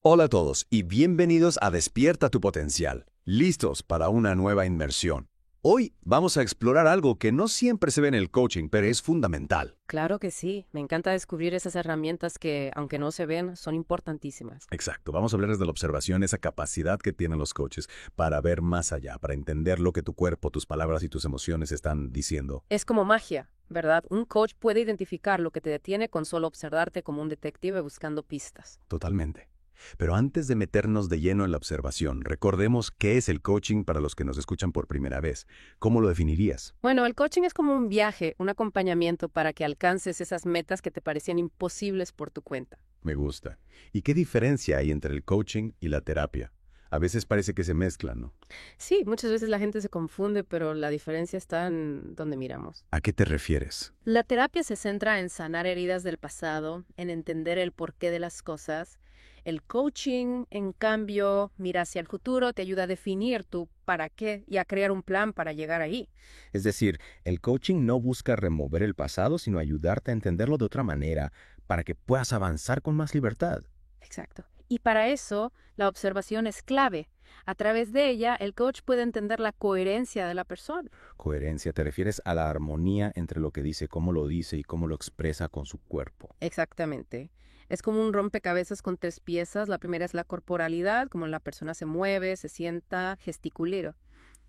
Hola a todos y bienvenidos a Despierta tu Potencial, listos para una nueva inmersión. Hoy vamos a explorar algo que no siempre se ve en el coaching, pero es fundamental. Claro que sí, me encanta descubrir esas herramientas que, aunque no se ven, son importantísimas. Exacto, vamos a hablar desde la observación, esa capacidad que tienen los coaches para ver más allá, para entender lo que tu cuerpo, tus palabras y tus emociones están diciendo. Es como magia, ¿verdad? Un coach puede identificar lo que te detiene con solo observarte como un detective buscando pistas. Totalmente. Pero antes de meternos de lleno en la observación, recordemos qué es el coaching para los que nos escuchan por primera vez. ¿Cómo lo definirías? Bueno, el coaching es como un viaje, un acompañamiento para que alcances esas metas que te parecían imposibles por tu cuenta. Me gusta. ¿Y qué diferencia hay entre el coaching y la terapia? A veces parece que se mezclan, ¿no? Sí, muchas veces la gente se confunde, pero la diferencia está en donde miramos. ¿A qué te refieres? La terapia se centra en sanar heridas del pasado, en entender el porqué de las cosas. El coaching, en cambio, mira hacia el futuro, te ayuda a definir tu para qué y a crear un plan para llegar ahí. Es decir, el coaching no busca remover el pasado, sino ayudarte a entenderlo de otra manera para que puedas avanzar con más libertad. Exacto. Y para eso, la observación es clave. A través de ella, el coach puede entender la coherencia de la persona. Coherencia, te refieres a la armonía entre lo que dice, cómo lo dice y cómo lo expresa con su cuerpo. Exactamente. Es como un rompecabezas con tres piezas. La primera es la corporalidad, como la persona se mueve, se sienta, gesticula.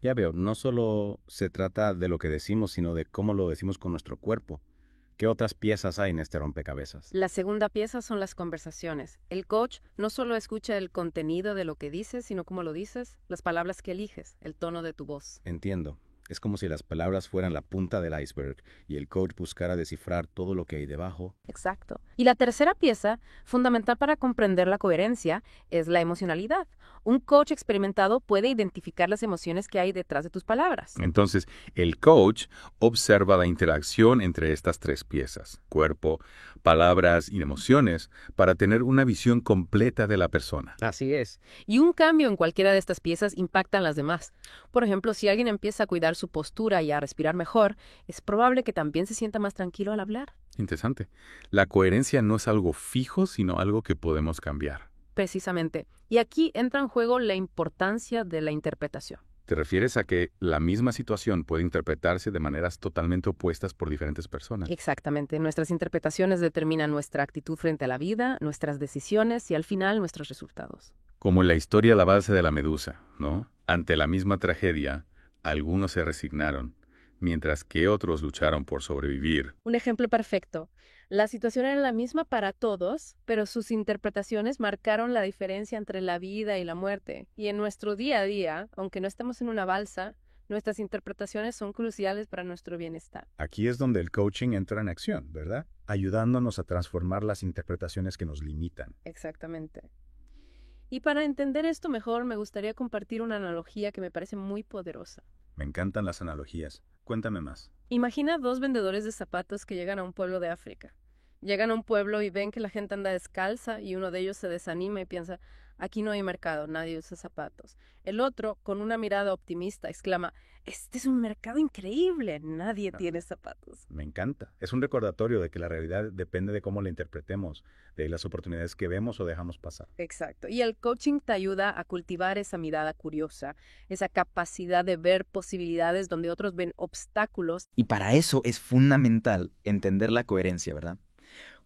Ya veo, no solo se trata de lo que decimos, sino de cómo lo decimos con nuestro cuerpo. ¿Qué otras piezas hay en este rompecabezas? La segunda pieza son las conversaciones. El coach no solo escucha el contenido de lo que dices, sino cómo lo dices, las palabras que eliges, el tono de tu voz. Entiendo. Es como si las palabras fueran la punta del iceberg y el coach buscara descifrar todo lo que hay debajo. Exacto. Y la tercera pieza, fundamental para comprender la coherencia, es la emocionalidad. Un coach experimentado puede identificar las emociones que hay detrás de tus palabras. Entonces, el coach observa la interacción entre estas tres piezas, cuerpo, palabras y emociones, para tener una visión completa de la persona. Así es. Y un cambio en cualquiera de estas piezas impacta en las demás. Por ejemplo, si alguien empieza a cuidar su postura y a respirar mejor, es probable que también se sienta más tranquilo al hablar. Interesante. La coherencia no es algo fijo, sino algo que podemos cambiar. Precisamente. Y aquí entra en juego la importancia de la interpretación. ¿Te refieres a que la misma situación puede interpretarse de maneras totalmente opuestas por diferentes personas? Exactamente. Nuestras interpretaciones determinan nuestra actitud frente a la vida, nuestras decisiones y al final nuestros resultados. Como en la historia La base de la medusa, ¿no? Ante la misma tragedia, algunos se resignaron, mientras que otros lucharon por sobrevivir. Un ejemplo perfecto. La situación era la misma para todos, pero sus interpretaciones marcaron la diferencia entre la vida y la muerte. Y en nuestro día a día, aunque no estemos en una balsa, nuestras interpretaciones son cruciales para nuestro bienestar. Aquí es donde el coaching entra en acción, ¿verdad? Ayudándonos a transformar las interpretaciones que nos limitan. Exactamente. Y para entender esto mejor, me gustaría compartir una analogía que me parece muy poderosa. Me encantan las analogías. Cuéntame más. Imagina dos vendedores de zapatos que llegan a un pueblo de África. Llegan a un pueblo y ven que la gente anda descalza y uno de ellos se desanima y piensa, aquí no hay mercado, nadie usa zapatos. El otro, con una mirada optimista, exclama, este es un mercado increíble, nadie tiene zapatos. Me encanta. Es un recordatorio de que la realidad depende de cómo la interpretemos, de las oportunidades que vemos o dejamos pasar. Exacto. Y el coaching te ayuda a cultivar esa mirada curiosa, esa capacidad de ver posibilidades donde otros ven obstáculos. Y para eso es fundamental entender la coherencia, ¿verdad?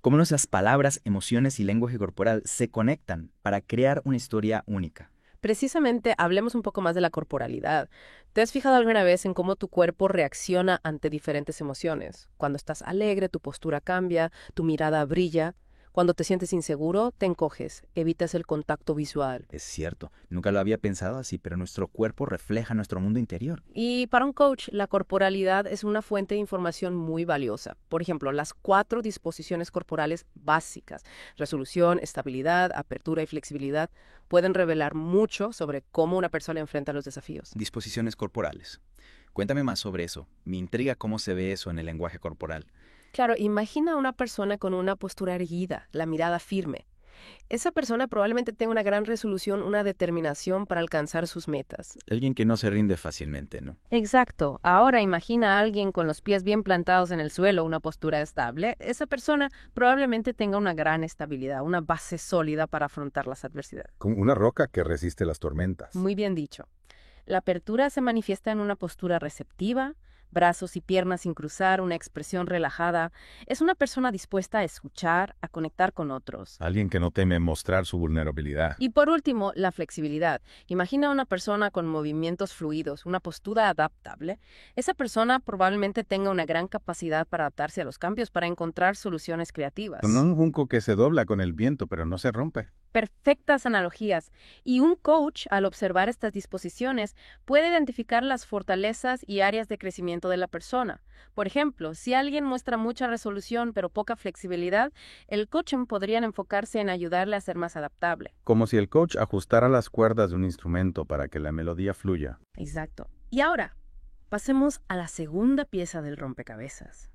Cómo nuestras palabras, emociones y lenguaje corporal se conectan para crear una historia única. Precisamente, hablemos un poco más de la corporalidad. ¿Te has fijado alguna vez en cómo tu cuerpo reacciona ante diferentes emociones? Cuando estás alegre, tu postura cambia, tu mirada brilla. Cuando te sientes inseguro, te encoges, evitas el contacto visual. Es cierto, nunca lo había pensado así, pero nuestro cuerpo refleja nuestro mundo interior. Y para un coach, la corporalidad es una fuente de información muy valiosa. Por ejemplo, las 4 disposiciones corporales básicas, resolución, estabilidad, apertura y flexibilidad, pueden revelar mucho sobre cómo una persona enfrenta los desafíos. Disposiciones corporales. Cuéntame más sobre eso. Me intriga cómo se ve eso en el lenguaje corporal. Claro, imagina a una persona con una postura erguida, la mirada firme. Esa persona probablemente tenga una gran resolución, una determinación para alcanzar sus metas. Alguien que no se rinde fácilmente, ¿no? Exacto. Ahora imagina a alguien con los pies bien plantados en el suelo, una postura estable. Esa persona probablemente tenga una gran estabilidad, una base sólida para afrontar las adversidades. Como una roca que resiste las tormentas. Muy bien dicho. La apertura se manifiesta en una postura receptiva, brazos y piernas sin cruzar, una expresión relajada. Es una persona dispuesta a escuchar, a conectar con otros. Alguien que no teme mostrar su vulnerabilidad. Y por último, la flexibilidad. Imagina a una persona con movimientos fluidos, una postura adaptable. Esa persona probablemente tenga una gran capacidad para adaptarse a los cambios, para encontrar soluciones creativas. No un junco que se dobla con el viento, pero no se rompe. Perfectas analogías. Y un coach, al observar estas disposiciones, puede identificar las fortalezas y áreas de crecimiento de la persona. Por ejemplo, si alguien muestra mucha resolución pero poca flexibilidad, el coaching podría enfocarse en ayudarle a ser más adaptable. Como si el coach ajustara las cuerdas de un instrumento para que la melodía fluya. Exacto. Y ahora, pasemos a la segunda pieza del rompecabezas,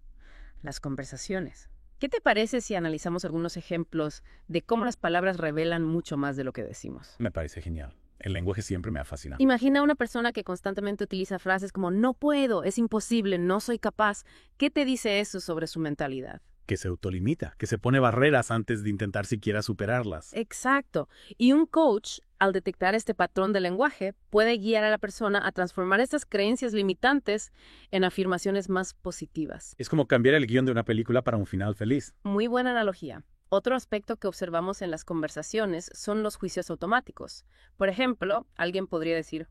las conversaciones. ¿Qué te parece si analizamos algunos ejemplos de cómo las palabras revelan mucho más de lo que decimos? Me parece genial. El lenguaje siempre me ha fascinado. Imagina a una persona que constantemente utiliza frases como no puedo, es imposible, no soy capaz. ¿Qué te dice eso sobre su mentalidad? Que se autolimita, que se pone barreras antes de intentar siquiera superarlas. Exacto. Y un coach, al detectar este patrón de lenguaje, puede guiar a la persona a transformar estas creencias limitantes en afirmaciones más positivas. Es como cambiar el guión de una película para un final feliz. Muy buena analogía. Otro aspecto que observamos en las conversaciones son los juicios automáticos. Por ejemplo, alguien podría decir,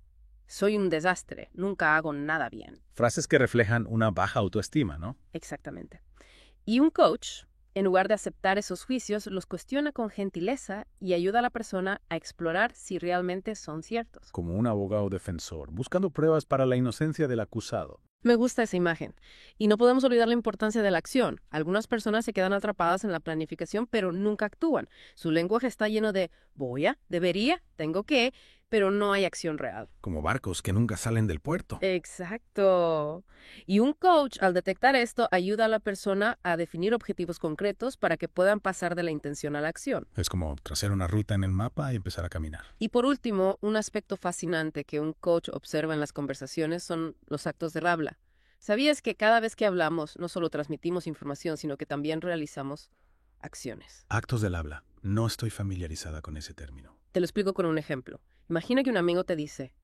soy un desastre, nunca hago nada bien. Frases que reflejan una baja autoestima, ¿no? Exactamente. Y un coach, en lugar de aceptar esos juicios, los cuestiona con gentileza y ayuda a la persona a explorar si realmente son ciertos. Como un abogado defensor, buscando pruebas para la inocencia del acusado. Me gusta esa imagen. Y no podemos olvidar la importancia de la acción. Algunas personas se quedan atrapadas en la planificación, pero nunca actúan. Su lenguaje está lleno de voy a, debería, tengo que, pero no hay acción real. Como barcos que nunca salen del puerto. Exacto. Y un coach, al detectar esto, ayuda a la persona a definir objetivos concretos para que puedan pasar de la intención a la acción. Es como trazar una ruta en el mapa y empezar a caminar. Y por último, un aspecto fascinante que un coach observa en las conversaciones son los actos del habla. ¿Sabías que cada vez que hablamos no solo transmitimos información, sino que también realizamos acciones? Actos del habla. No estoy familiarizada con ese término. Te lo explico con un ejemplo. Imagina que un amigo te dice,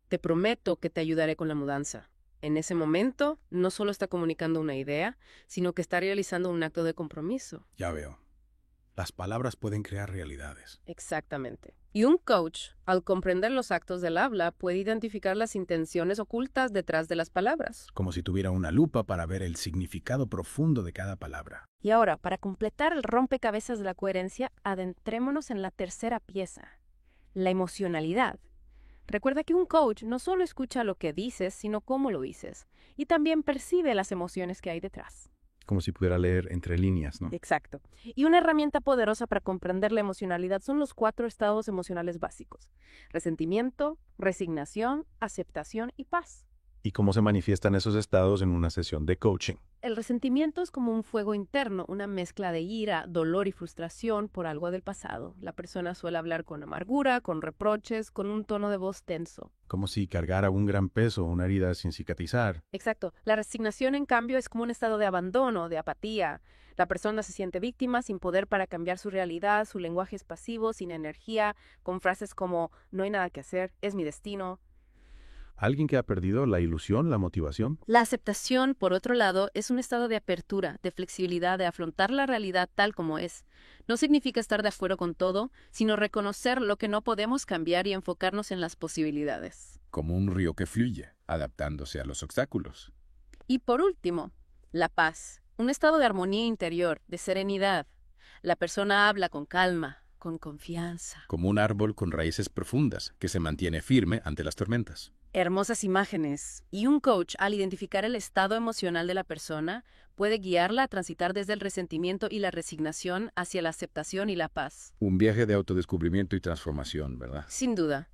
te prometo que te ayudaré con la mudanza. En ese momento, no solo está comunicando una idea, sino que está realizando un acto de compromiso. Ya veo. Las palabras pueden crear realidades. Exactamente. Y un coach, al comprender los actos del habla, puede identificar las intenciones ocultas detrás de las palabras. Como si tuviera una lupa para ver el significado profundo de cada palabra. Y ahora, para completar el rompecabezas de la coherencia, adentrémonos en la tercera pieza, la emocionalidad. Recuerda que un coach no solo escucha lo que dices, sino cómo lo dices, y también percibe las emociones que hay detrás. Como si pudiera leer entre líneas, ¿no? Exacto. Y una herramienta poderosa para comprender la emocionalidad son los 4 estados emocionales básicos: resentimiento, resignación, aceptación y paz. ¿Y cómo se manifiestan esos estados en una sesión de coaching? El resentimiento es como un fuego interno, una mezcla de ira, dolor y frustración por algo del pasado. La persona suele hablar con amargura, con reproches, con un tono de voz tenso. Como si cargara un gran peso, una herida sin cicatrizar. Exacto. La resignación, en cambio, es como un estado de abandono, de apatía. La persona se siente víctima, sin poder para cambiar su realidad, su lenguaje es pasivo, sin energía, con frases como no hay nada que hacer, es mi destino. ¿Alguien que ha perdido la ilusión, la motivación? La aceptación, por otro lado, es un estado de apertura, de flexibilidad, de afrontar la realidad tal como es. No significa estar de acuerdo con todo, sino reconocer lo que no podemos cambiar y enfocarnos en las posibilidades. Como un río que fluye, adaptándose a los obstáculos. Y por último, la paz, un estado de armonía interior, de serenidad. La persona habla con calma, con confianza. Como un árbol con raíces profundas que se mantiene firme ante las tormentas. Hermosas imágenes. Y un coach, al identificar el estado emocional de la persona, puede guiarla a transitar desde el resentimiento y la resignación hacia la aceptación y la paz. Un viaje de autodescubrimiento y transformación, ¿verdad? Sin duda.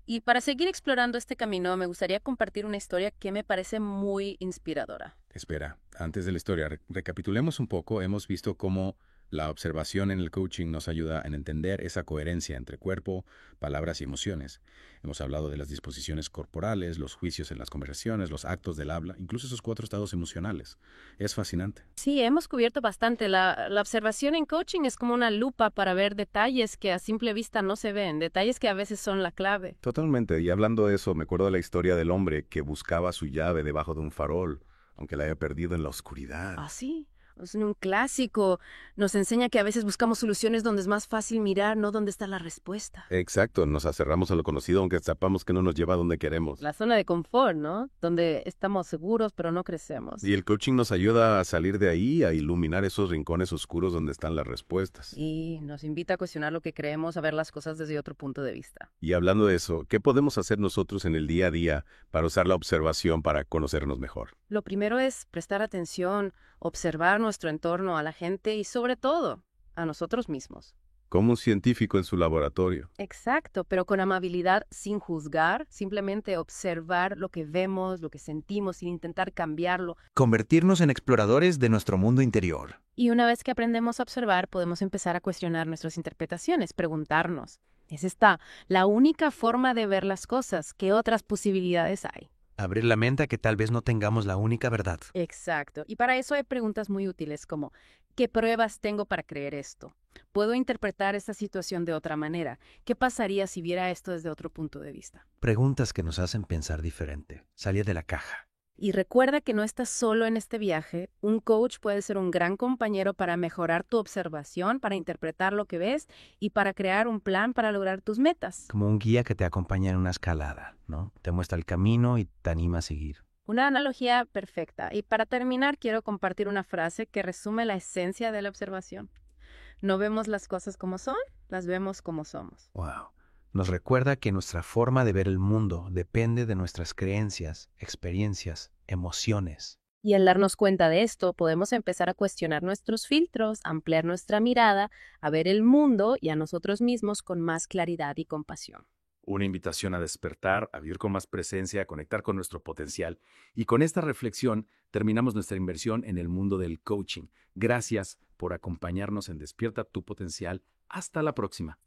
Y para seguir explorando este camino, me gustaría compartir una historia que me parece muy inspiradora. Espera, antes de la historia, recapitulemos un poco. Hemos visto cómo La observación en el coaching nos ayuda a entender esa coherencia entre cuerpo, palabras y emociones. Hemos hablado de las disposiciones corporales, los juicios en las conversaciones, los actos del habla, incluso esos 4 estados emocionales. Es fascinante. Sí, hemos cubierto bastante. La observación en coaching es como una lupa para ver detalles que a simple vista no se ven, detalles que a veces son la clave. Totalmente. Y hablando de eso, me acuerdo de la historia del hombre que buscaba su llave debajo de un farol, aunque la haya perdido en la oscuridad. Ah, sí. Es un clásico. Nos enseña que a veces buscamos soluciones donde es más fácil mirar, no donde está la respuesta. Exacto, nos aferramos a lo conocido aunque sepamos que no nos lleva a donde queremos. La zona de confort, ¿no? Donde estamos seguros pero no crecemos. Y el coaching nos ayuda a salir de ahí, a iluminar esos rincones oscuros donde están las respuestas. Y nos invita a cuestionar lo que creemos, a ver las cosas desde otro punto de vista. Y hablando de eso, ¿qué podemos hacer nosotros en el día a día para usar la observación para conocernos mejor? Lo primero es prestar atención, observar nuestro entorno, a la gente y sobre todo a nosotros mismos. Como un científico en su laboratorio. Exacto, pero con amabilidad, sin juzgar, simplemente observar lo que vemos, lo que sentimos, sin intentar cambiarlo. Convertirnos en exploradores de nuestro mundo interior. Y una vez que aprendemos a observar, podemos empezar a cuestionar nuestras interpretaciones, preguntarnos, ¿es esta la única forma de ver las cosas? ¿Qué otras posibilidades hay? Abrir la mente a que tal vez no tengamos la única verdad. Exacto. Y para eso hay preguntas muy útiles como, ¿qué pruebas tengo para creer esto? ¿Puedo interpretar esta situación de otra manera? ¿Qué pasaría si viera esto desde otro punto de vista? Preguntas que nos hacen pensar diferente, salir de la caja. Y recuerda que no estás solo en este viaje. Un coach puede ser un gran compañero para mejorar tu observación, para interpretar lo que ves y para crear un plan para lograr tus metas. Como un guía que te acompaña en una escalada, ¿no? Te muestra el camino y te anima a seguir. Una analogía perfecta. Y para terminar, quiero compartir una frase que resume la esencia de la observación. No vemos las cosas como son, las vemos como somos. Wow. Nos recuerda que nuestra forma de ver el mundo depende de nuestras creencias, experiencias, emociones. Y al darnos cuenta de esto, podemos empezar a cuestionar nuestros filtros, ampliar nuestra mirada, a ver el mundo y a nosotros mismos con más claridad y compasión. Una invitación a despertar, a vivir con más presencia, a conectar con nuestro potencial. Y con esta reflexión terminamos nuestra inversión en el mundo del coaching. Gracias por acompañarnos en Despierta tu Potencial. Hasta la próxima.